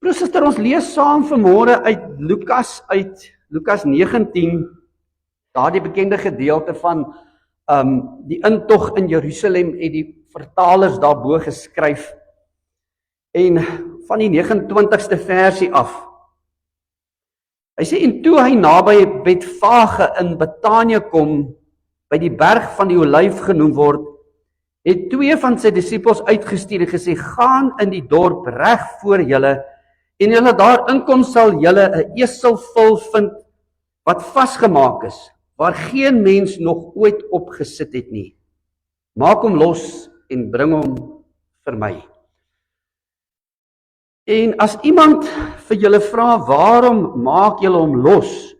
Broers en susters, ons lees saam vanmôre uit Lukas 19, daardie bekende gedeelte van die intog in Jerusalem en die vertalers daarbo geskryf. En van die 29ste versie af. Hy sê, en toe hy naby Betfage in Betanië kom, by die berg van die Olyf genoem word, het 2 van sy disippels uitgestuur en gesê, gaan in die dorp reg voor julle, en julle daar inkom sal julle 'n eselvul vind, wat vasgemaak is, waar geen mens nog ooit op gesit het nie. Maak hom los en bring hom vir my. En as iemand vir julle vra, waarom maak julle hom los?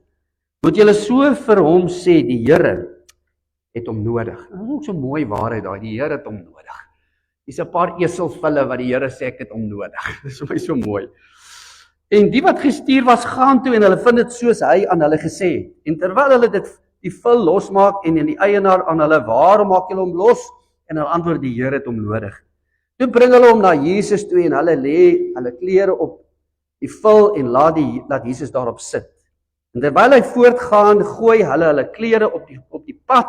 Moet julle so vir hom sê, die Here het hom nodig. Dit is ook so mooi waarheid daai, die Here het hom nodig. Dis 'n paar eselvulle wat die Here sê ek het hom nodig. Dis vir my so mooi. En die wat gestuur was, gaan toe en hulle vind dit soos hy aan hulle gesê het. En terwyl hulle die vul losmaak en die eienaar aan hulle, waarom maak julle hom los? En hulle antwoord, die Here het hom nodig. Toe bring hulle hom na Jesus toe en hulle lê hulle klere op die vul en laat Jesus daarop sit. En terwyl hy voortgaan, gooi hulle klere op die pad,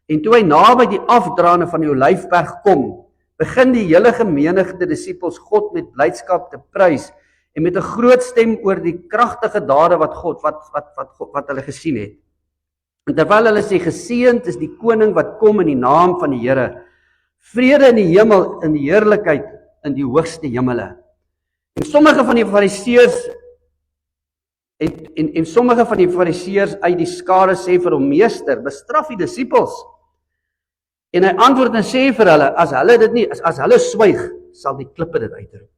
en toe hy naby die afdraande van die Olyfberg kom, begin die hele gemenigte disippels God met blydskap te prys, en met 'n groot stem oor die kragtige dade wat hulle gesien het. En terwyl hulle sê, geseënd is die koning wat kom in die naam van die Here, vrede in die hemel, in die heerlikheid in die hoogste hemele. En sommige van die fariseërs uit die skare sê vir hom, meester, bestraf die disippels. En hy antwoord en sê vir hulle, as hulle swyg, sal die klippe dit uitroep.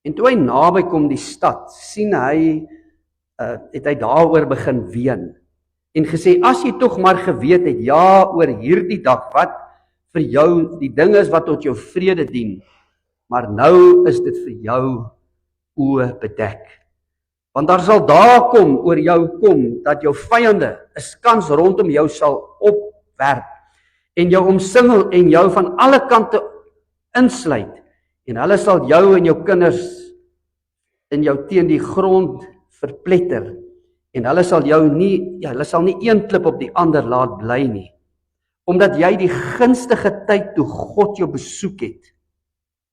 En toe hy naby kom die stad, sien hy, het hy daaroor begin ween. En gesê, as jy tog maar geweet het, ja, oor hierdie dag, wat vir jou die ding is wat tot jou vrede dien, maar nou is dit vir jou oë bedek. Want daar sal dae kom oor jou kom, dat jou vyande 'n skans rondom jou sal opwerp, en jou omsingel en jou van alle kante insluit, en hulle sal jou en jou kinders in jou teen die grond verpletter, en hulle sal nie een klip op die ander laat bly nie, omdat jy die gunstige tyd toe God jou besoek het,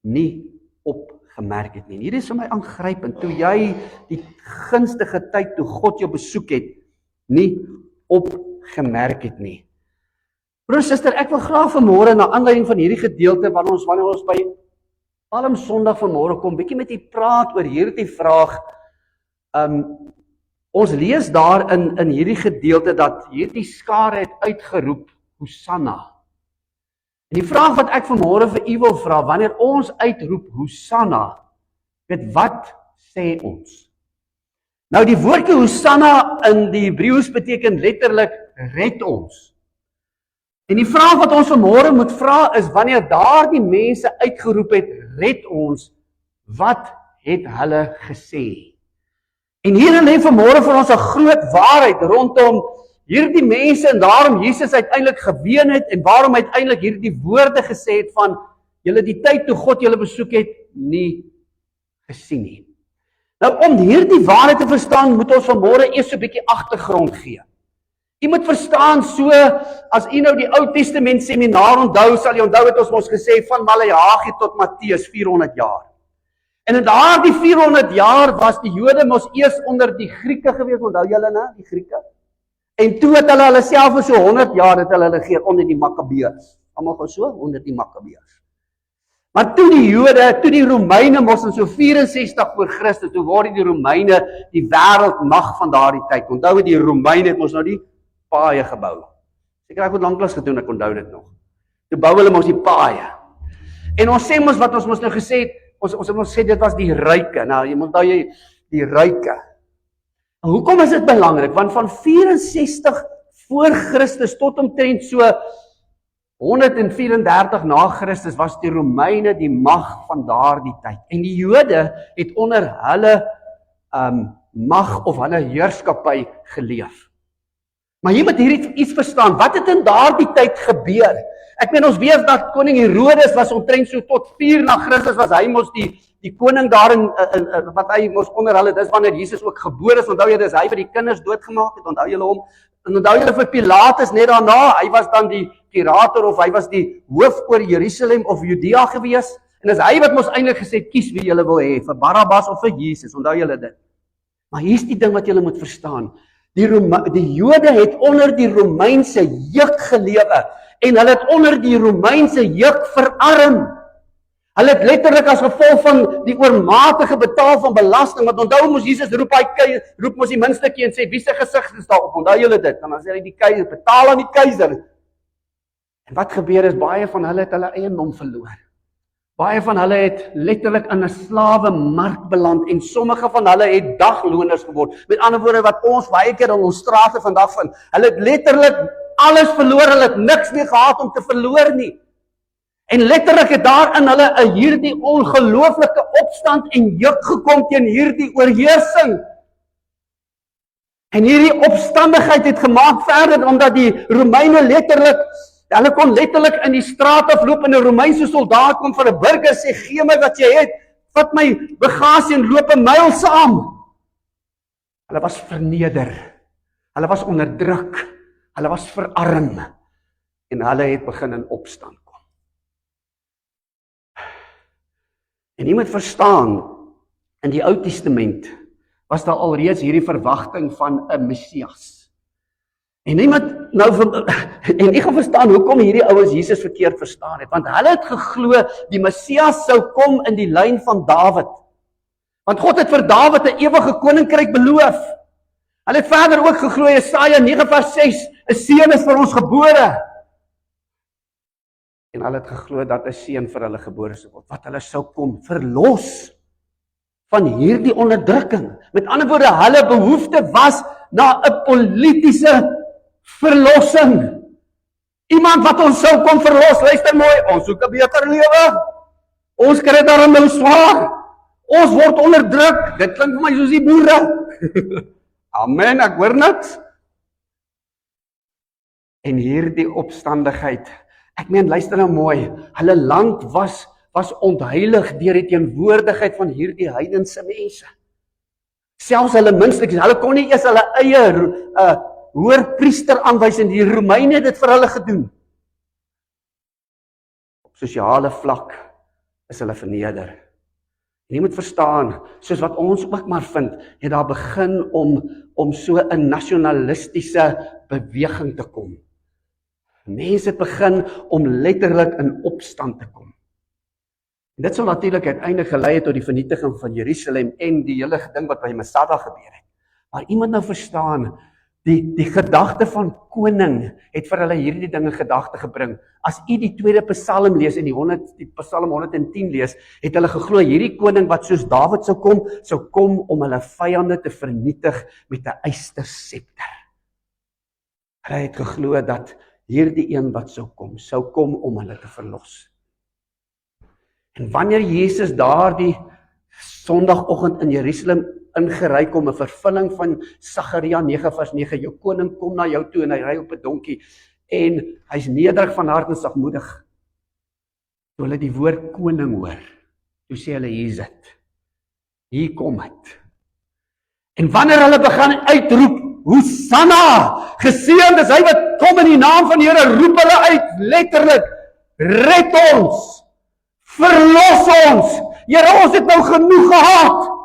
nie opgemerk het nie. Hier is vir my aangrypend, toe jy die gunstige tyd toe God jou besoek het, nie opgemerk het nie. Broer, suster, ek wil graag vanmôre na aanleiding van hierdie gedeelte, wanneer ons by Palm Sondag vanmôre kom, bietjie met u praat oor hierdie vraag. Ons lees daar in hierdie gedeelte dat hierdie skare het uitgeroep, Hosanna. En die vraag wat ek vanmôre vir u wil vra, wanneer ons uitroep Hosanna, wat sê ons? Nou die woordjie Hosanna in die Hebreëus beteken letterlik red ons. En die vraag wat ons vanmôre moet vra is, wanneer daardie mense uitgeroep het, red ons, wat het hulle gesê? En hierin lê vanmôre vir ons 'n groot waarheid rondom hierdie mense, en daarom Jesus uiteindelik geween het, en waarom uiteindelik hierdie woorde gesê het van, julle die tyd toe God julle besoek het, nie gesien nie. Nou om hierdie waarheid te verstaan, moet ons vanmôre eers 'n bietjie agtergrond gee. Jy moet verstaan, so as jy nou die Ou Testament seminar onthou, sal jy onthou het ons mos gesê van Maleagi tot Matteus 400 jaar. En in daardie 400 jaar was die Jode mos eers onder die Grieke gewees, onthou julle nou, die Grieke? En toe het hulle self vir so 100 jaar het hulle regeer onder die Makkabeërs. Almal gou so onder die Makkabeërs. Maar toe die Romeine mos in so 64 voor Christus, toe word die Romeine die wêreldmag van daardie tyd. Onthou die Romeine het mos nou die paaie gebou. Seker ek het lanklaas gedoen, ek onthou dit nog. Toe bou hulle mos die paaie. En ons sê mos wat ons mos nou gesê het, ons het mos sê dit was die ryke. Nou, jy moet onthou die ryke. En hoekom is dit belangrik? Want van 64 voor Christus tot omtrent so 134 na Christus was die Romeine die mag van daardie tyd. En die Jode het onder hulle mag of hulle heerskappy geleef. Maar jy moet hier iets verstaan, wat het in daardie tyd gebeur? Ek meen ons weet dat koning Herodes was omtrent so tot 4 na Christus was hy mos die die koning daar wat hy mos onder hulle, dis wanneer Jesus ook gebore is, onthou jy, dis hy wat die kinders doodgemaak het, onthou julle hom, en onthou julle vir Pilatus net daarna, hy was dan die kurator of hy was die hoof oor Jerusalem of Judea gewees, en dis hy wat mos eintlik gesê, kies wie julle wil hê, vir Barabbas of vir Jesus, onthou julle dit. Maar hier's die ding wat julle moet verstaan, die Jode het onder die Romeinse juk gelewe, en hulle het onder die Romeinse juk verarm. Hulle het letterlik as gevolg van die oormatige betaal van belasting, want onthou mos Jesus roep mos die minstekie en sê, wie se gesig is daarop, onthou julle dit, en dan sê hy die keiser, betaal aan die keiser. En wat gebeur is, baie van hulle het hulle eiendom verloor. Baie van hulle het letterlik in 'n slawemark beland, en sommige van hulle het dagloners geword. Met ander woorde, wat ons baie keer in ons strate vandag vind, hulle het letterlik alles verloor, hulle het niks meer gehad om te verloor nie. En letterlik het daar in hulle hierdie ongelooflike opstand en juk gekom teen hierdie oorheersing. En hierdie opstandigheid het gemaak verder, omdat die Romeine letterlik, hulle kon letterlik in die straat afloop en 'n Romeinse soldaat kom vir 'n burger sê, gee my wat jy het, vat my bagasie en loop 'n myl saam. Hulle was verneder, hulle was onderdruk, hulle was verarm, en hulle het begin in opstand kom. En jy moet verstaan, in die Ou Testament was daar alreeds hierdie verwagting van 'n Messias. En ek gaan verstaan hoekom hierdie ouens Jesus verkeerd verstaan het, want hulle het geglo die Messias sou kom in die lyn van Dawid. Want God het vir Dawid 'n ewige koninkryk beloof. Hulle het verder ook geglo, Jesaja 9:6, 'n seun is vir ons gebore. En hulle het geglo dat 'n seun vir hulle gebore sou word, wat hulle sou kom verlos van hierdie onderdrukking. Met ander woorde, hulle behoefte was na 'n politiese verlossing. Iemand wat ons sou kom verlos. Luister mooi, ons soek 'n beter lewe. Ons kry daarom nou swaar. Ons word onderdruk. Dit klink vir my soos die boere. Amen, ek hoor niks. En hierdie opstandigheid, ek meen, luister nou mooi, hulle land was ontheilig deur die teenwoordigheid van hierdie heidense mense. Selfs hulle minstens, hulle kon nie eers hulle eie hoërpriester aanwys, en die Romeine het dit vir hulle gedoen. Op sosiale vlak is hulle verneder. En jy moet verstaan, soos wat ons ook maar vind, het daar begin om so 'n nasionalistiese beweging te kom. Mense het begin om letterlik in opstand te kom. En dit sal natuurlik uiteindelik gelei het tot die vernietiging van Jerusalem en die hele ding wat by Masada gebeur het. Maar iemand nou verstaan, die gedagte van koning het vir hulle hierdie dinge gedagte gebring. As u die tweede Psalm lees en die Psalm 110 lees, het hulle geglo hierdie koning wat soos Dawid sou kom om hulle vyande te vernietig met 'n ysterscepter. Hulle het geglo dat hierdie een wat sou kom om hulle te verlos. En wanneer Jesus daardie Sondagoggend in Jerusalem ingery kom, 'n vervulling van Sagaria 9:9, jou koning kom na jou toe en hy ry op 'n donkie en hy's nederig van hart en sagmoedig. Toe hulle die woord koning hoor, toe sê hulle, hier is dit. Hier kom dit. En wanneer hulle begin uitroep, Hosanna, geseënd is hy wat kom in die naam van die Here, roep hulle uit, letterlik, red ons, verlos ons, Here, ons het nou genoeg gehad.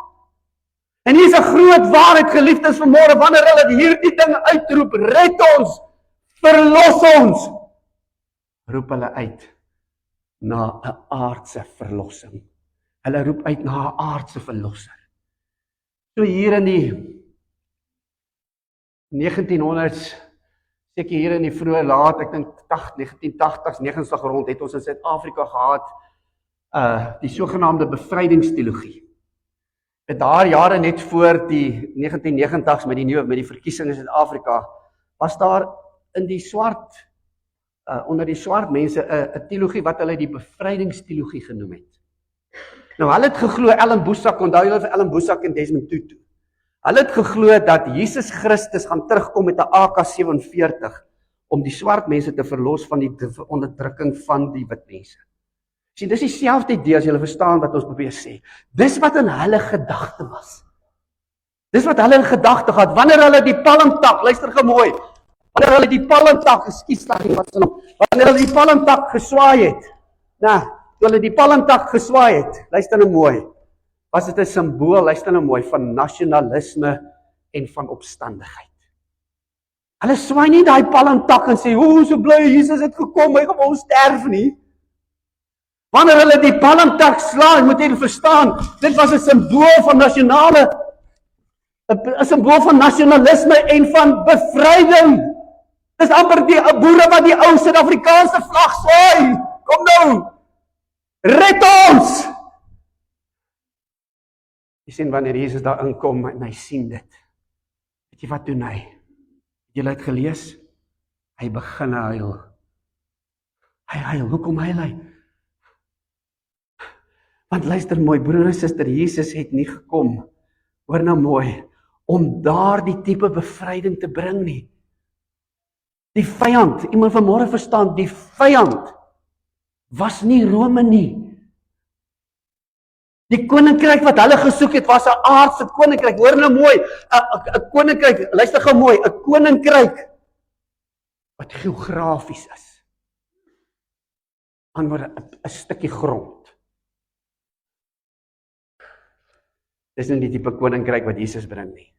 En hier is 'n groot waarheid, geliefdes, vanmôre, wanneer hulle hierdie ding uitroep, red ons, verlos ons, roep hulle uit na 'n aardse verlossing. Hulle roep uit na 'n aardse verlosser. So hier in die 1900s, seker hier in die vroeë laat, ek dink 1980s, 90s rond, het ons in Suid-Afrika gehad, die sogenaamde bevrydingsteologie. Daar jare net voor die 1990s met die verkiesing in Suid-Afrika, was daar in die swart, onder die swart mense, 'n teologie wat hulle die bevrydingsteologie genoem het. Nou, hulle het geglo, Ellen Boesak, onthou julle vir Ellen Boesak en Desmond Tutu. Hulle het geglo dat Jesus Christus gaan terugkom met 'n AK-47 om die swart mense te verlos van die onderdrukking van die wit mense. Sien, dis dieselfde idee as julle verstaan wat ons probeer sê. Dis wat in hulle gedagte was. Dis wat hulle in gedagte gehad, wanneer hulle die palmtak, luister gemooi, wanneer hulle die palmtak, wanneer hulle die palmtak geswaai het, toe hulle die palmtak geswaai het, luister nou mooi, was dit 'n simbool, luister nou mooi, van nasionalisme en van opstandigheid. Hulle swaai nie daai palmtak en sê, so bly Jesus het gekom, hy gaan vir ons sterf nie. Wanneer hulle die palmtak slaan, moet jy verstaan, dit was 'n simbool van een symbool van nasionalisme en van bevryding. Dis amper die boere wat die ou Suid-Afrikaanse vlag swaai. Kom nou, red ons! Jy sien, wanneer Jesus daar inkom en hy sien dit, weet jy wat doen hy? Het julle het gelees? Hy begin huil. Hy huil, hoekom huil hy? Want luister mooi, broer en suster, Jesus het nie gekom, hoor nou mooi, om daar die tipe bevryding te bring nie. Die vyand, iemand vanmôre verstaan, die vyand was nie Rome nie. Die koninkryk wat hulle gesoek het, was 'n aardse koninkryk, hoor nou mooi, 'n koninkryk, luister gou mooi, 'n koninkryk wat geografies is. Aanwoorde, 'n stukkie grond. Dis nie die tipe koninkryk wat Jesus bring nie.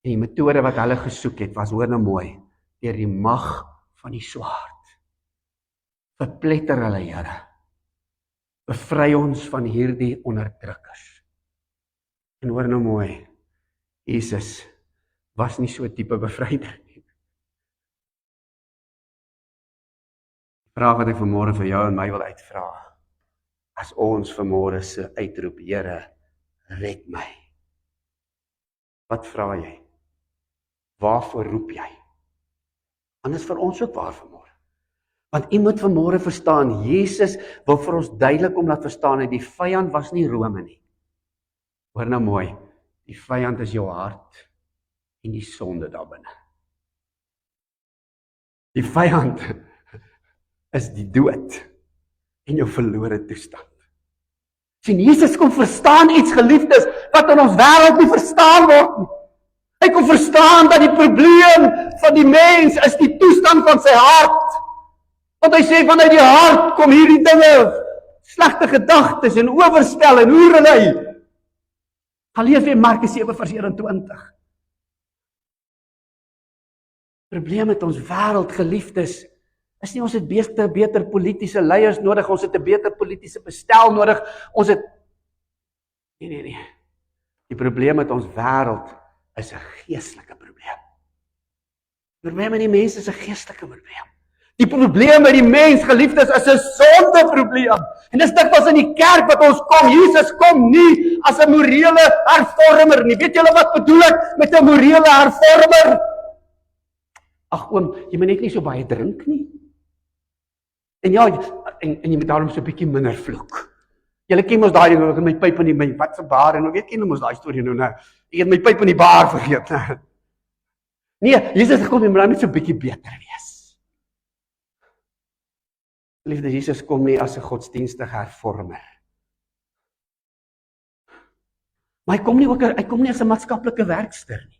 En die metode wat hulle gesoek het, was, hoor nou mooi, deur die mag van die swaard. Verpletter hulle, Here. Bevry ons van hierdie onderdrukkers. En hoor nou mooi, Jesus was nie so 'n tipe bevryder nie. Die vraag wat ek vanmôre vir jou en my wil uitvra, as ons vanmôre se uitroep, Here, red my. Wat vra jy? Waarvoor roep jy? Anders vir ons ook waar vanmôre. Want u moet vanmôre verstaan, Jesus wil vir ons duidelik om laat verstaan, dat die vyand was nie Rome nie. Hoor nou mooi, die vyand is jou hart en die sonde daarbinne. Die vyand is die dood en jou verlore toestand. Sien, Jesus kom verstaan iets, geliefdes, wat in ons wêreld nie verstaan word nie. Hy kom verstaan dat die probleem van die mens is die toestand van sy hart. Want hy sê, vanuit die hart kom hierdie dinge, slegte gedagtes en oorspel en hoerery. Gaan lees weer Markus 7 vers 21. Probleem met ons wêreld, geliefdes, is nie ons het beter politiese leiers nodig, ons het 'n beter politiese bestel nodig, ons het... Nee. Die probleem met ons wêreld is 'n geestelike probleem. Die probleem met die mens is 'n geestelike probleem. Die probleem met die mens, geliefdes, is 'n sondeprobleem. En dis dikwels in die kerk wat ons kom. Jesus kom nie as 'n morele hervormer nie. Weet julle wat bedoel ek met 'n morele hervormer? Ag oom, jy moet net nie so baie drink nie. En ja, en jy moet daarom so 'n bietjie minder vloek. Julle ken mos daai ding, ek het my pyp in die wat se bar en weet ken mos daai storie nou, nou. Ek het my pyp in die bar vergeet. Nee, Jesus het kom jy moet net so 'n bietjie beter wees. Liefde, Jesus kom nie as 'n godsdienstige hervormer. Maar hy kom nie as 'n maatskaplike werkster nie.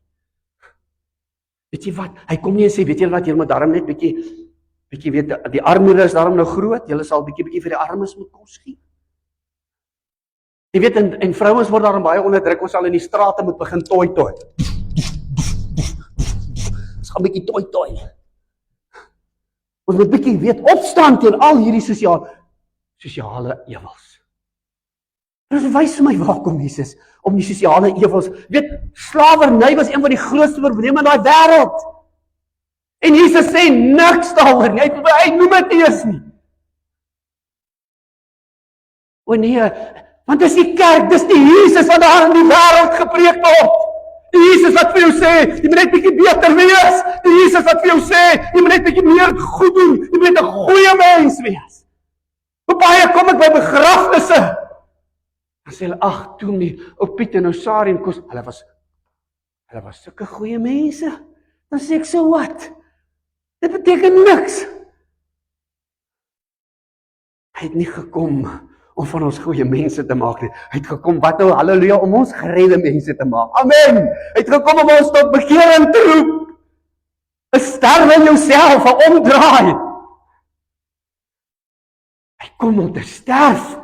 Weet jy wat? Hy kom nie en sê, weet julle wat, julle moet daarom net bietjie weet, die armoede is daarom nou groot, julle sal bietjie vir die armes moet kos gee. Jy weet, en vrouens word daarom baie onderdruk, ons sal in die strate moet begin toi. Ons gaan bietjie toi. Ons moet bietjie weet, opstaan teen al hierdie sosiale ewels. Dit wys vir my, waar kom Jesus om die sosiale ewels, weet, slawerny was een van die grootste probleme in daai wêreld. En Jesus sê niks daaroor nie, hy noem dit nie eens nie. O nee, want dis die kerk, dis die Jesus wat daar in die wêreld gepreek word. Die Jesus wat vir jou sê, jy moet net bietjie beter wees. Die Jesus wat vir jou sê, jy moet net bietjie meer goed doen. Jy moet net 'n goeie mens wees. Hoe baie kom ek by begrafnisse? Dan sê hulle, ag, toe nie, ou Piet en ou Sari en Kos, hulle was sulke goeie mense. Dan sê ek, so wat? Dit beteken niks. Hy het nie gekom om van ons goeie mense te maak nie. Hy het gekom, wat nou, halleluja, om ons geredde mense te maak. Amen! Hy het gekom om ons tot bekering te roep. 'n sterwe in jouself, 'n omdraai. Hy kom om te sterf.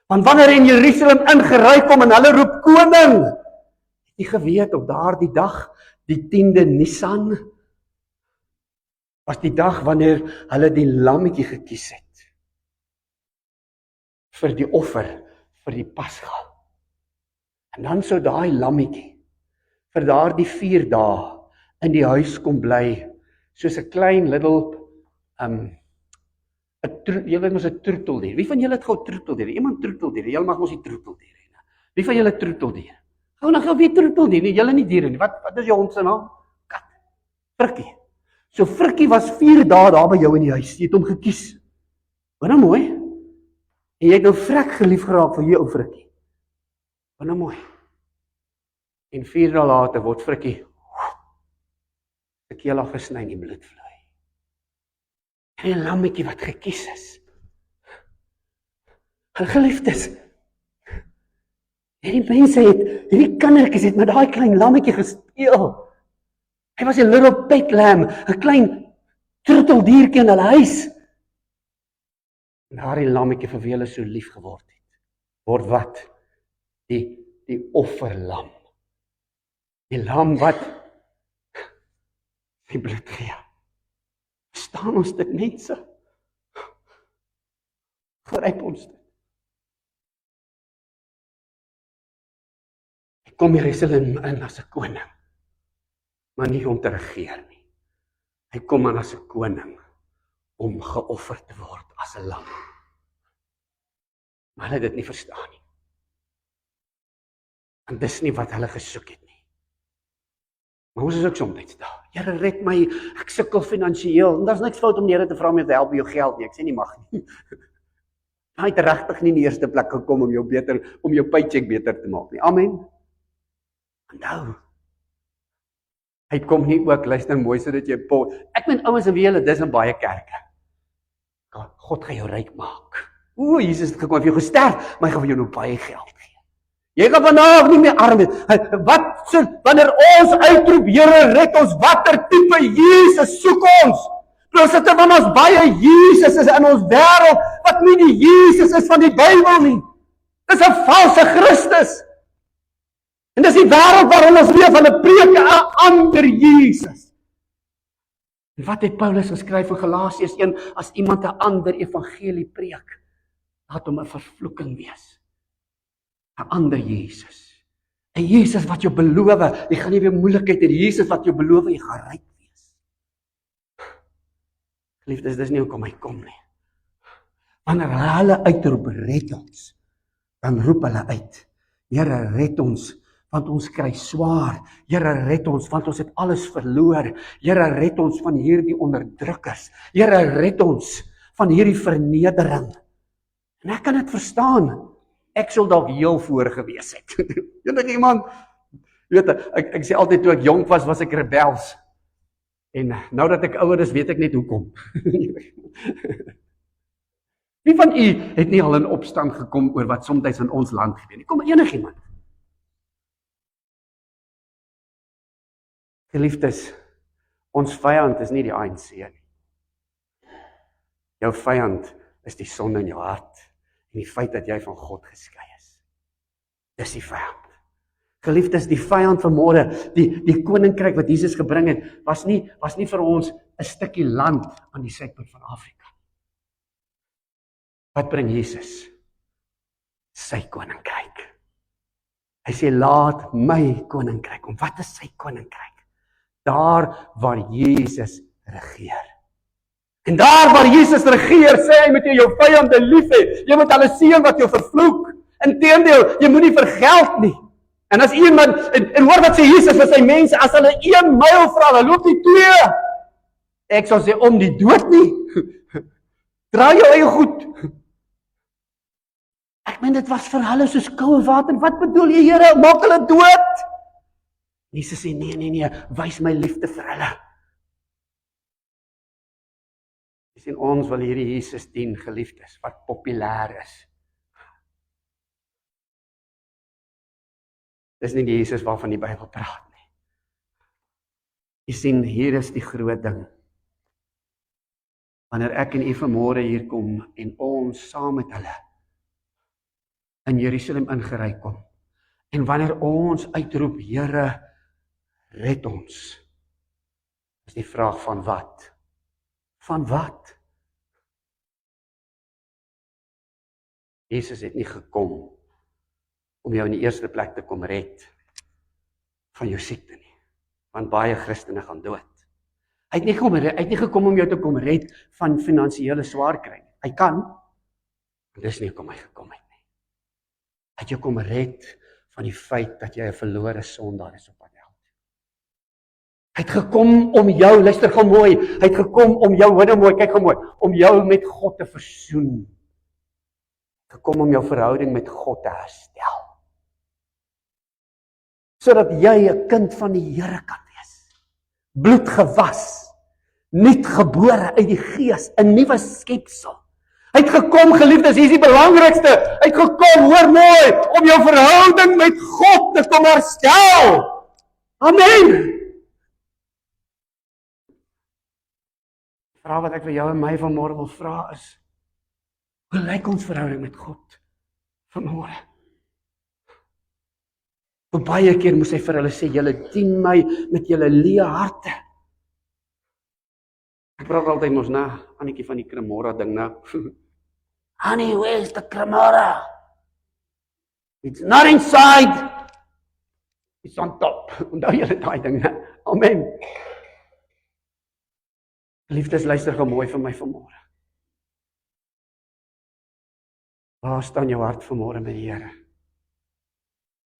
Want wanneer hy in Jerusalem ingery kom en hulle roep koning, het jy geweet op daardie dag, die 10de Nisan, was die dag wanneer hulle die lammetjie gekies het vir die offer, vir die Pasga. En dan sou daai lammetjie vir daardie 4 dae in die huis kom bly, soos 'n klein little jy weet mos 'n troeteldier. Wie van julle het gou troeteldier? Iemand troeteldier. Julle mag mos nie troeteldier hê nie. Wie van julle troeteldier? Gou nou wie troeteldier nie? Julle nie diere nie. Wat is jou hond se naam? Kat. Frikkie. So Frikkie was 4 dae daar by jou in die huis. Jy het hom gekies. Wat nou mooi. En jy het nou vrek gelief geraak vir jou ou Frikkie. Wat nou mooi. En 4 dae later word Frikkie se keel afgesny en die bloed vloei. En 'n lammetjie wat gekies is. Geliefdes, hierdie mense hierdie kindertjies het met daai klein lammetjie gespeel. Hy was 'n little pet lamb, 'n klein troeteldiertjie in hulle huis. En daardie lammetjie vir wie hulle so lief geword het, word wat? Die offerlam. Die lam wat die bloed gee. Verstaan ons dit, mense? Gryp ons dit. Hy kom Jerusalem in as 'n koning, maar nie om te regeer nie. Hy kom in as 'n koning om geoffer te word as 'n lam. Maar hulle het dit nie verstaan nie. En dis nie wat hulle gesoek het nie. Maar ons is ook soms daar. Here, red my, ek sukkel finansiëel. En daar's niks fout om die Here te vra om jou te help met jou geld nie. Ek sê nie mag nie. Hy het regtig nie in die eerste plek gekom om jou paycheck beter te maak nie. Amen. Onthou. Hy kom nie ook, luister mooi sodat jy ek meen ouens en wie julle dis in baie kerke. God gaan jou ryk maak. O, Jesus het gekom, vir jou gesterf, maar hy gaan vir jou nou baie geld gee. Jy gaan vanaf nie meer arm wees. Wanneer ons uitroep, Here, red ons, watter tipe Jesus soek ons? Plus dit van ons baie Jesus is in ons wêreld, wat nie die Jesus is van die Bybel nie. Dis 'n valse Christus. En dis die wêreld waarin ons leef, hulle preek 'n ander Jesus. En wat het Paulus geskryf in Galasiërs 1, as iemand 'n ander evangelie preek, laat hom 'n vervloeking wees. 'n ander Jesus. 'n Jesus wat jou beloof, jy gaan nie weer moeilikheid hê, Jesus wat jou beloof, jy gaan ryk wees. Geliefdes, dis nie hoekom hy kom nie. Wanneer hulle uitroep, red ons, dan roep hulle uit, Here, red ons, want ons kry swaar. Here, red ons, want ons het alles verloor. Here, red ons van hierdie onderdrukkers. Here, red ons van hierdie vernedering. En ek kan dit verstaan. Ek sou dalk heel voor gewees het. Enige iemand, jy weet, ek sê altyd toe ek jonk was ek rebels. En nou dat ek ouer is, weet ek net hoekom. Wie van u het nie al in opstand gekom oor wat soms in ons land gebeur nie? Kom enigiemand. Geliefdes, ons vyand is nie die ANC nie. Jou vyand is die sonde in jou hart. En die feit dat jy van God geskei is. Dis die vyand. Geliefdes, die vyand vanmôre, die koninkryk wat Jesus gebring het, was nie vir ons 'n stukkie land aan die suidpunt van Afrika. Wat bring Jesus? Sy koninkryk. Hy sê, laat my koninkryk kom. Wat is sy koninkryk? Daar waar Jesus regeer. En daar waar Jesus regeer, sê hy, moet jy jou vyande lief hê. Jy moet hulle seën wat jou vervloek. Inteendeel, jy moenie vergeld nie. En as iemand, en hoor wat sê Jesus vir sy mense, as hulle 1 myl vra, dan loop die 2. Ek sal sê, om die dood nie. Dra jou eie goed. Ek meen, dit was vir hulle soos koue water. Wat bedoel jy, Here, maak hulle dood? Jesus sê, nee, wys my liefde vir hulle. sien ons wil hierdie Jesus dien, geliefdes, wat populêr is. Dis nie die Jesus waarvan die Bybel praat nie. Jy sien, hier is die groot ding. Wanneer ek en u vanmôre hier kom en ons saam met hulle in Jerusalem ingery kom, en wanneer ons uitroep, Here, red ons, is die vraag van wat? Van wat? Jesus het nie gekom om jou in die eerste plek te kom red van jou siekte nie. Want baie Christene gaan dood. Hy het nie gekom om jou te kom red van finansiële swaar kry. Hy kan, maar dis nie hoekom hy gekom het nie. Hy het jou kom red van die feit dat jy 'n verlore sondaar is op pad hel. Hy het gekom om jou, luister gou mooi, hy het gekom om jou, hoor nou mooi, kyk gou mooi, om jou met God te versoen. Gekom om jou verhouding met God te herstel. Sodat jy 'n kind van die Here kan wees. Bloed gewas, nuut gebore uit die Gees, 'n nuwe skepsel. Hy het gekom, geliefdes, hier is die belangrikste. Hy het gekom, hoor mooi, om jou verhouding met God te kom herstel. Amen. Die vraag wat ek vir jou en my vanmôre wil vra is, hoe lyk ons verhouding met God vanmôre? Hoe baie keer moes hy vir hulle sê, julle dien my met julle leë harte. Ek praat altyd mos na, Annetjie van die Cremora ding nou. Honey, where's the Cremora? It's not inside. It's on top. Onthou julle daai ding, né? Amen. Liefdes, luister gou mooi vir my vanmôre. Waar staan jou hart vanmôre met die Here?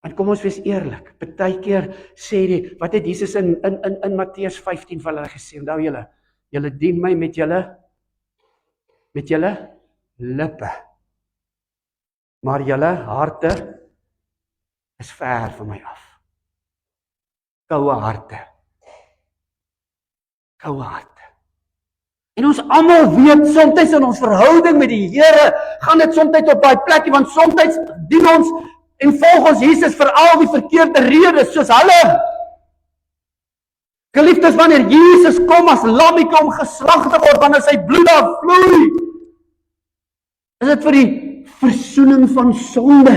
Want kom ons wees eerlik, partykeer sê die, wat het Jesus in Matteus 15 vir hulle gesê? Onthou julle dien my met julle lippe, maar julle harte is ver van my af. Koue harte. En ons almal weet, soms in ons verhouding met die Here, gaan dit soms op daai plekkie, want soms dien ons en volg ons Jesus vir al die verkeerde redes, soos hulle. Geliefdes, wanneer Jesus kom as lammetjie om geslag te word, wanneer sy bloed daar vloei, is dit vir die versoening van sonde.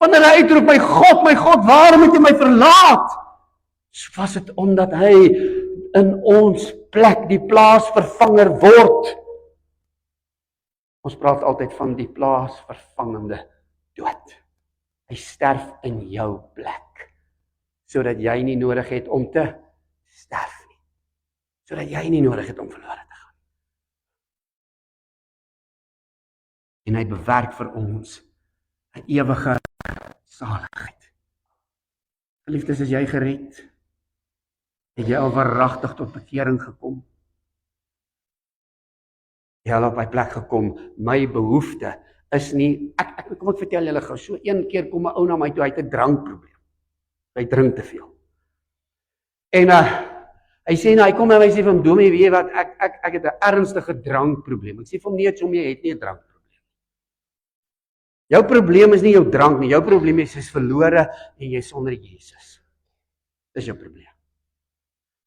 Wanneer hy uitroep, my God, waarom het jy my verlaat? Was dit omdat hy in ons plek die plaasvervanger word. Ons praat altyd van die plaasvervangende dood. Hy sterf in jou plek, sodat jy nie nodig het om te sterf nie. Sodat jy nie nodig het om verlore te gaan. En hy bewerk vir ons 'n ewige saligheid. Geliefdes, is jy gered? Het jy al waaragtig tot bekering gekom? Jy al op my plek gekom, my behoefte is nie, kom ek vertel julle gou, so een keer kom 'n ou na my toe, hy het 'n drankprobleem. Hy drink te veel. En hy sê nou, hy kom na my en sê vir hom, Domie, weet jy wat, ek het 'n ernstige drankprobleem. Ek sê vir hom, nee, jy het nie 'n drankprobleem. Jou probleem is nie jou drank nie, jou probleem is jy's verlore en jy's sonder Jesus. Dis jou probleem.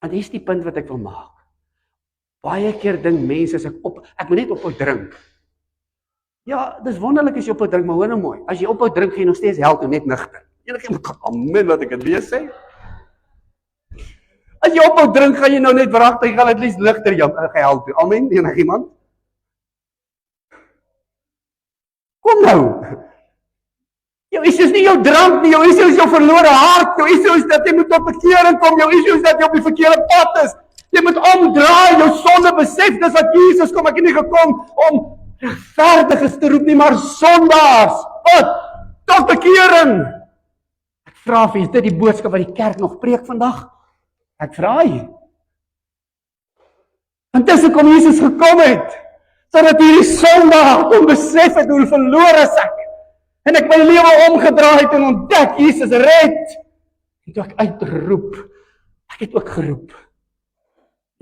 Want hier is die punt wat ek wil maak. Baie keer dink mense, as ek moet net ophou drink. Ja, dis wonderlik as jy ophou drink, maar hoor nou mooi, as jy ophou drink, gaan jy nog steeds hel toe, net nigter. Amen, wat ek het weer sê. As jy ophou drink, gaan jy nou net wragtig, jy gaan at least ligter hel toe. Amen, enig iemand? Kom nou. Jou issue is nie jou drank nie, jou issue is jou verlore hart, jou issue is dat jy moet tot bekering kom, jou issue is dat jy op die verkeerde pad is. Jy moet omdraai, jou sonde besef, dis wat Jesus kom, ek het nie gekom om regverdiges te roep nie, maar sondaars. Wat? Tot bekering. Ek vra vir, is dit die boodskap wat die kerk nog preek vandag? Ek vra jy. Intussen kom Jesus gekom het, sodat hierdie sondaar kon besef het hoe verlore is ek. En ek my lewe omgedraai het en ontdek, Jesus red. En toe ek uitroep, ek het ook geroep.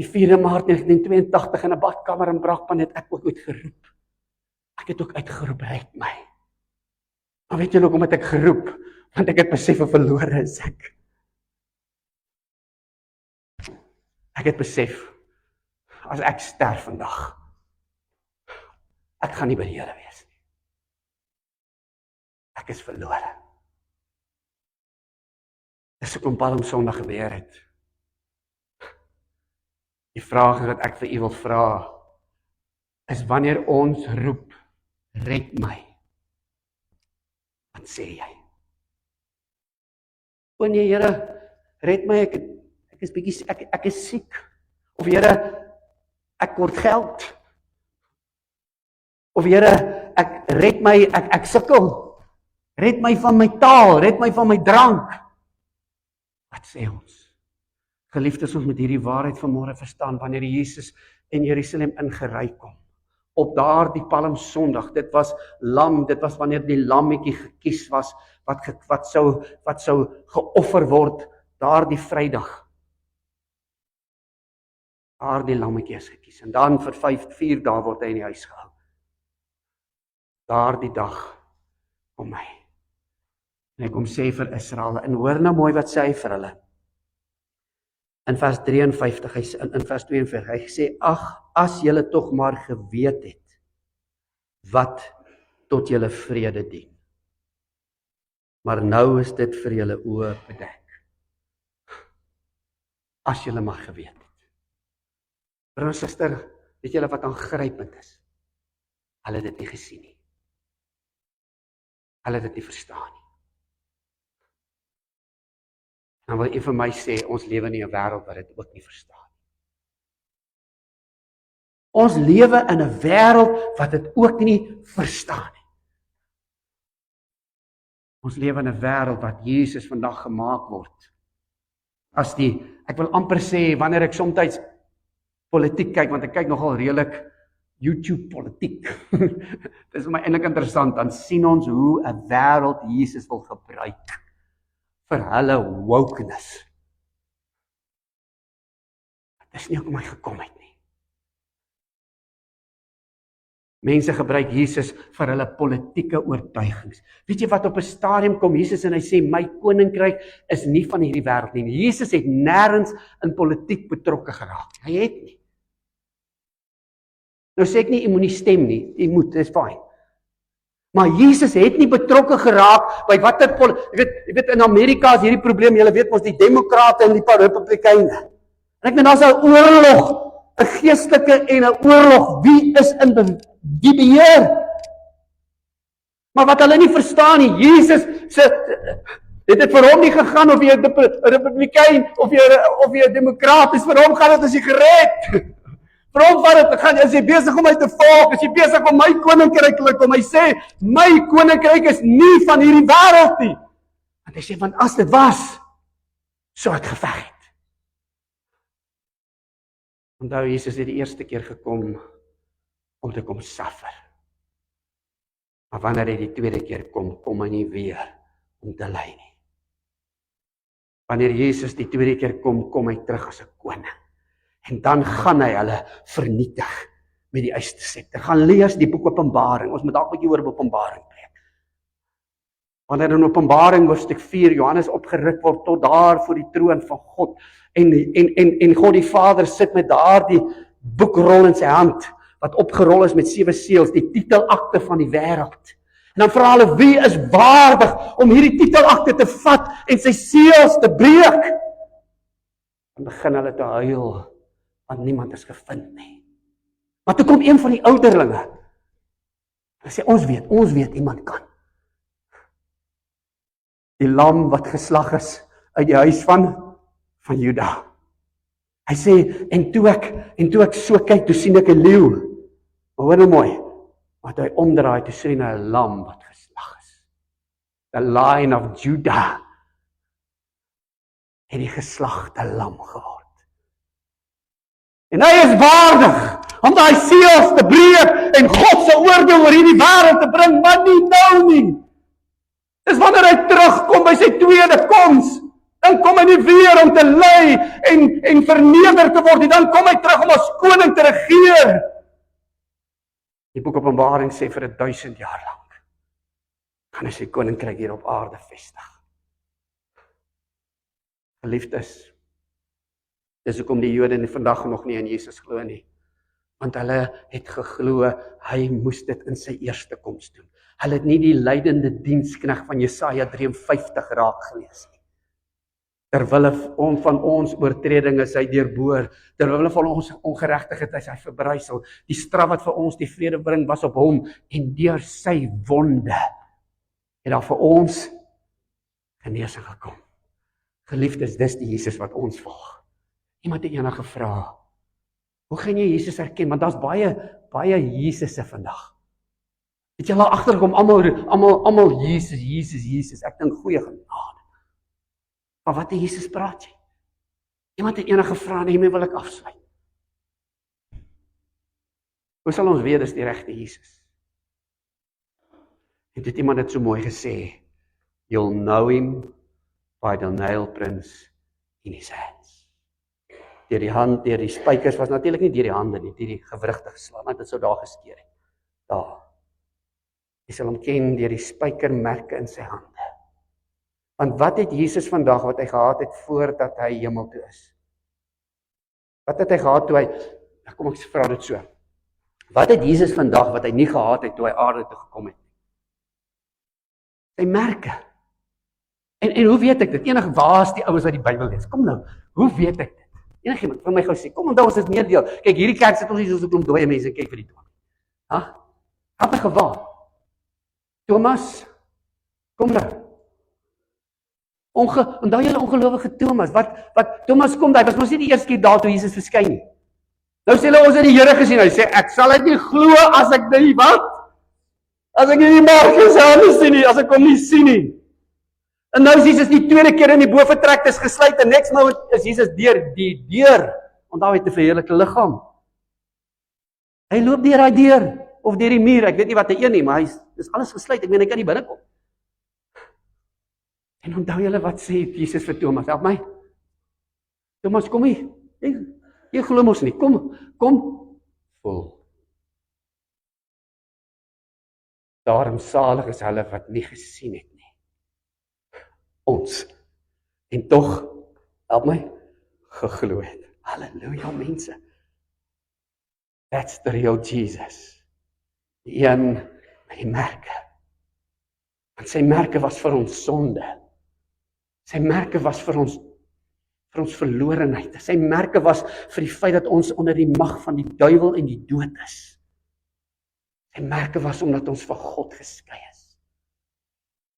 Die 4 Maart 1982 in 'n badkamer in Brakpan het ek ook uitgeroep. Ek het ook uitgeroep, red my. Maar weet julle hoekom het ek geroep? Want ek het besef hoe verlore is ek. Ek het besef, as ek sterf vandag, ek gaan nie by die Here wees nie. Ek is verlore. Dis hoekom Palm Sondag gebeur het. Die vraag wat ek vir u wil vra, is wanneer ons roep, red my. Wat sê jy? O nee, Here, red my, ek is bietjie, ek is siek. Of Here, ek kort geld. Of Here, ek red my, ek sukkel. Red my van my taal, red my van my drank. Wat sê ons? Geliefdes, ons moet hierdie waarheid vanmôre verstaan, wanneer Jesus in Jerusalem ingery kom. Op daardie Palm Sondag, dit was lam, dit was wanneer die lammetjie gekies was, wat sou geoffer word, daardie Vrydag. Daardie lammetjie is gekies, en dan vir 4 dae word hy in die huis gehou. Daardie dag kom hy. En hy kom sê vir Israel, en hoor nou mooi wat sê hy vir hulle. In vers 53, in vers 42, hy sê, ag, as julle tog maar geweet het, wat tot julle vrede dien. Maar nou is dit vir julle oë bedek. As julle maar geweet het. Broer en suster, weet julle wat aangrypend is? Hulle het dit nie gesien nie. Hulle het dit nie verstaan nie. En wil vir my sê, ons lewe in 'n wêreld wat dit ook nie verstaan nie. Ons lewe in 'n wêreld wat dit ook nie verstaan nie. Ons lewe in 'n wêreld wat Jesus vandag gemaak word. As ek wil amper sê, wanneer ek soms politiek kyk, want ek kyk nogal redelik YouTube politiek. Dit is vir my eintlik interessant, dan sien ons hoe 'n wêreld Jesus wil gebruik vir hulle wokeness. Dit is nie hoekom hy gekom het nie. Mense gebruik Jesus vir hulle politieke oortuigings. Weet jy wat, op 'n stadium kom Jesus en hy sê, my koninkryk is nie van hierdie wêreld nie. Jesus het nêrens in politiek betrokke geraak. Hy het nie. Nou sê ek nie, jy moet nie stem nie. Jy moet, dis fyn. Maar Jesus het nie betrokke geraak by watter jy weet in Amerika is hierdie probleem, julle weet mos die demokrate en die paar republikeine. En ek meen daar's 'n oorlog, 'n geestelike en 'n oorlog. Wie is in die beheer? Maar wat hulle nie verstaan nie, Jesus het dit vir hom nie gegaan of jy 'n republikein of jy 'n demokraat is, vir hom gaan dit as jy gered. Vir hom wat dit gaan, as jy besig om my te volg, as jy besig om my koninkryk te kom, hy sê, my koninkryk is nie van hierdie wêreld nie. Want hy sê, want as dit was, sou ek geveg het. Onthou, Jesus het die eerste keer gekom om te kom suffer. Maar wanneer hy die tweede keer kom hy nie weer om te ly nie. Wanneer Jesus die tweede keer kom hy terug as 'n koning. En dan gaan hy hulle vernietig met die eerste scepter. Gaan lees die boek Openbaring. Ons moet dalk 'n bietjie oor Openbaring preek. Wanneer in Openbaring hoofstuk 4 Johannes opgerig word tot daar voor die troon van God en God die Vader sit met daardie boekrol in sy hand wat opgerol is met 7 seels, die titelakte van die wêreld. En dan vra hulle, wie is waardig om hierdie titelakte te vat en sy seels te breek? Dan begin hulle te huil, want niemand is gevind nie. Maar toe kom een van die ouderlinge. Hy sê, ons weet iemand kan. Die lam wat geslag is uit die huis van Juda. Hy sê, en toe ek so kyk, toe sien ek 'n leeu. Maar hoor nou mooi, wat hy omdraai, toe sien hy 'n lam wat geslag is. The Lion of Judah. Het die geslagte lam geword. En hy is waardig om daai seels te breek en God se oordeel oor hierdie wêreld te bring, maar nie nou nie. Dis wanneer hy terugkom by sy tweede koms, Dan kom hy nie weer om te ly en verneder te word nie. Dan kom hy terug om as koning te regeer. Die boek Openbaring sê vir 1000 jaar lank gaan hy sy koninkryk hier op aarde vestig. Geliefdes, dis hoekom die Jode vandag nog nie in Jesus glo nie. Want hulle het geglo, hy moes dit in sy eerste koms doen. Hulle het nie die lydende dienskneg van Jesaja 53 raak gelees nie. Terwille van ons oortredinge is hy deurboor, terwille van ons ongeregtigheid is hy verbrysel. Die straf wat vir ons die vrede bring was op hom, en deur sy wonde het daar vir ons genesing gekom. Geliefdes, dis die Jesus wat ons volg. Iemand het eendag gevra, hoe gaan jy Jesus herken? Want daar's baie Jesusse vandag. Het jy al agtergekom, almal Jesus. Ek dink goeie genade. Maar wat die Jesus praat jy? Iemand het eendag gevra, en hiermee wil ek afsluit. Hoe sal ons weet dis die regte Jesus? En dit iemand het so mooi gesê, you'll know him by the nail prints in his hands. Deur die hand, deur die spykers, was natuurlik nie deur die hande nie, deur die gewrigte geslaan, want dit sou daar geskeur het. Daar. Jy sal hom ken deur die spykermerke in sy hande. Want wat het Jesus vandag wat hy gehad het voordat hy hemel toe is? Wat het hy gehad toe hy, kom ek vra dit so, wat het Jesus vandag wat hy nie gehad het toe hy aarde toe gekom het? Sy merke. En hoe weet ek dit? Enige waar is die ouens wat die Bybel lees? Kom nou, hoe weet ek dit? Enigiemand van my gou sê, kom onthou ons is meedeel. Kyk, hierdie kerk sit ons nie soos 'n klomp dooie mense kyk vir die dominee. Ha? Wat 'n gewaar. Thomas, kom nou. Onthou julle ongelowige Thomas, wat Thomas kom daai, was mos nie die eerste keer daar toe Jesus verskyn nie. Nou sê hulle ons het die Here gesien. Hy sê ek sal dit nie glo as ek dit wat? As ek nie die merke se sien nie, as ek hom nie sien nie. En nou is Jesus die tweede keer in die bovertrek is gesluit en next moment is Jesus deur die deur. Onthou het 'n verheerlikte liggaam. Hy loop deur daai deur of deur die muur, ek weet nie wat hy een nie, maar dis alles gesluit. Ek meen hy kan nie binnekom. En onthou julle wat sê Jesus vir Thomas? Help my. Thomas, kom hier. Jy glo mos nie. Kom. Voel. Daarom salig is hulle wat nie gesien het nie. Ons. En tog, help my, geglo het. Halleluja, mense. That's the real Jesus. Die een met die merke. Want sy merke was vir ons sonde. Sy merke was vir ons verlorenheid. Sy merke was vir die feit dat ons onder die mag van die duiwel en die dood is. Sy merke was omdat ons van God geskei is.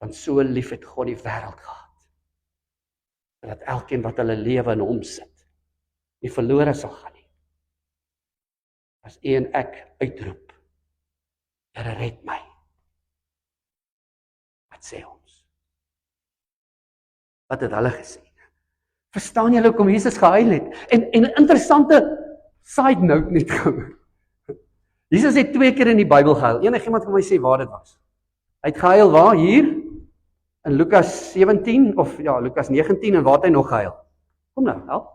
Want so lief het God die wêreld gehad, dat elkeen wat hulle lewe in hom sit, nie verlore sal gaan nie. As U en ek uitroep, Here red my. Wat sê ons? Wat het hulle gesê? Verstaan julle hoekom Jesus gehuil het? En 'n interessante side note net gou. Jesus het 2 keer in die Bybel gehuil. Enigiemand kan my sê waar dit was? Hy het gehuil waar? Hier in Lukas 17 of ja, Lukas 19 en waar het hy nog gehuil? Kom nou, help.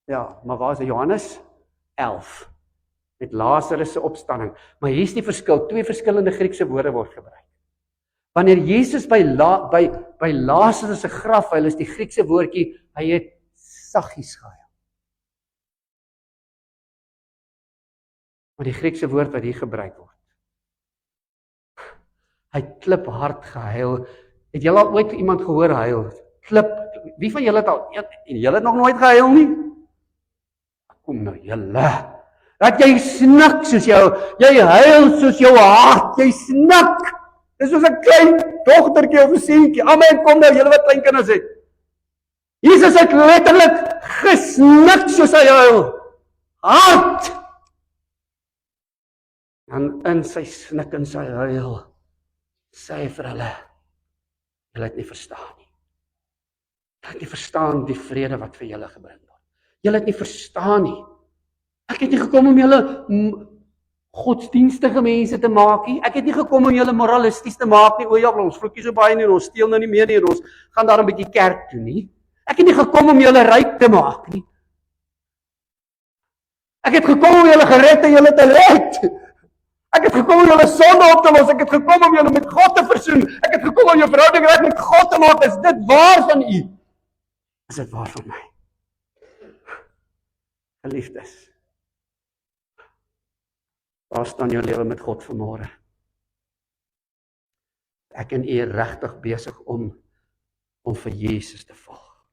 Ja, maar waar is Johannes 11 met Lazarus se opstanding? Maar hier is die verskil, 2 verskillende Griekse woorde word gebruik. Wanneer Jesus by Lazarus se graf huil, is die Griekse woordjie, hy het saggies gehuil. Maar die Griekse woord wat hier gebruik word, hy het kliphard gehuil. Het julle al ooit iemand gehoor huil? Wie van julle het al, en julle het nog nooit gehuil nie? Kom nou julle, dat jy snik soos jy huil soos jou hart, jy snik. Dis soos 'n klein dogtertjie of 'n seentjie. Amen, kom nou, julle wat klein kinders het. Jesus het letterlik gesnik soos hy huil. Hard. En in sy snik en sy huil, sê hy vir hulle, julle het nie verstaan nie. Julle het nie verstaan die vrede wat vir julle gebring word. Julle het nie verstaan nie. Ek het nie gekom om julle godsdienstige mense te maak nie. Ek het nie gekom om julle moralisties te maak nie. O ja, ons vloekie so baie nie, ons steel nou nie meer nie, ons gaan daar 'n bietjie kerk toe nie. Ek het nie gekom om julle ryk te maak nie. Ek het gekom om julle gered en julle te red. Ek het gekom om julle sonde op te los. Ek het gekom om julle met God te versoen. Ek het gekom om jou verhouding reg met God te maak. Is dit waar van u? Is dit waar van my? Geliefdes, waar staan jou lewe met God vanmôre? Ek en u regtig besig om vir Jesus te volg.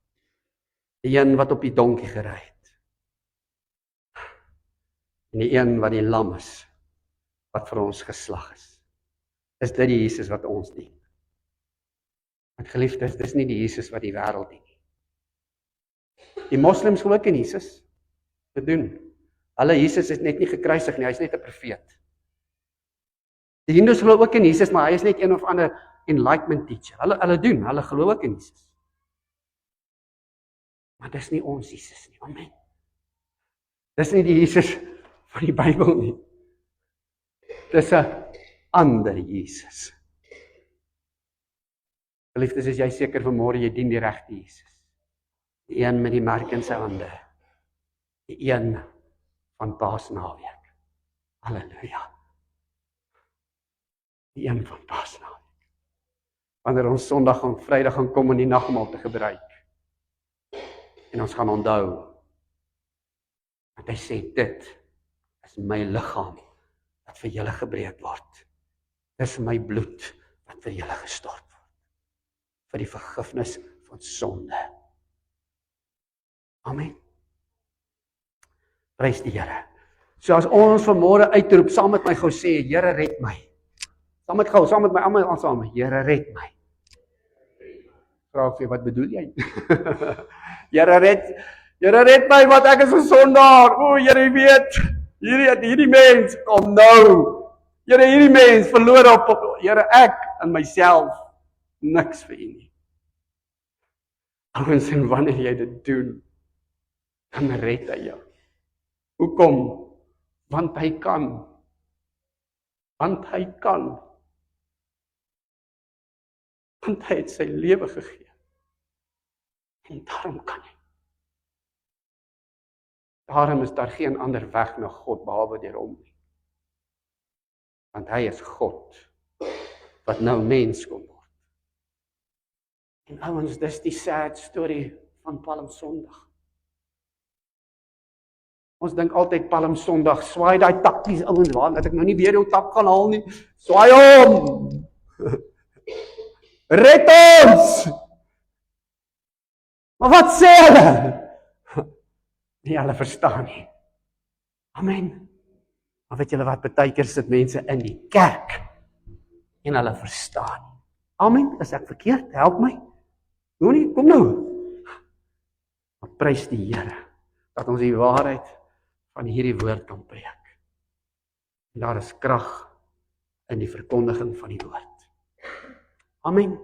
Die een wat op die donkie gery het. En die een wat die lam is, wat vir ons geslag is. Is dit die Jesus wat ons dien? Want geliefdes, dis nie die Jesus wat die wêreld dien nie. Die moslems glo ook in Jesus. Te doen. Hulle Jesus is net nie gekruisig nie, hy is net 'n profeet. Die Hindus glo ook in Jesus, maar hy is net een of ander enlightenment teacher. Hulle glo ook in Jesus. Maar dis nie ons Jesus nie, amen. Dis nie die Jesus van die Bybel nie. Dis 'n ander Jesus. Geliefdes, is jy seker vanmôre jy dien die regte Jesus? Die een met die merk in sy hande. Die een van Paasnaweek. Halleluja. Die een van Paasnaweek. Wanneer ons Sondag en Vrydag gaan kom om die nagmaal te gebruik. En ons gaan onthou. Want hy sê dit is my liggaam wat vir julle gebreek word. Dis my bloed wat vir julle gestort word. Vir die vergifnis van sonde. Amen. Prys die Here. So as ons vanmôre uitroep, saam met my gou sê, Here red my. Saam met my, almal saam, Here red my. Vra ek vir wat bedoel jy? Here red my, want ek is 'n sondaar. O, Here weet, hierdie mens kom nou. Here, hierdie mens verloor op, Here, ek en myself, niks vir u nie. Ouens, en wanneer jy dit doen, dan red hy jou. Hoekom? Want hy kan. Want hy kan. Want hy het sy lewe gegee. En daarom kan hy. Daarom is daar geen ander weg na God behalwe deur hom nie. Want hy is God wat nou mens kom word. En ouens, dis die sad story van Palm Sondag. Ons dink altyd Palm Sondag, swaai daai takkies ouens, waar dat ek nou nie weer jou tak kan haal nie. Swaai hom. Red ons. Maar wat sê hulle? Nie hulle verstaan nie. Amen. Maar weet julle wat, partykeer sit mense in die kerk en hulle verstaan. Amen, is ek verkeerd? Help my. Doenie, kom nou. Maar prys die Here dat ons die waarheid van hierdie woord kan preek. En daar is krag in die verkondiging van die woord. Amen.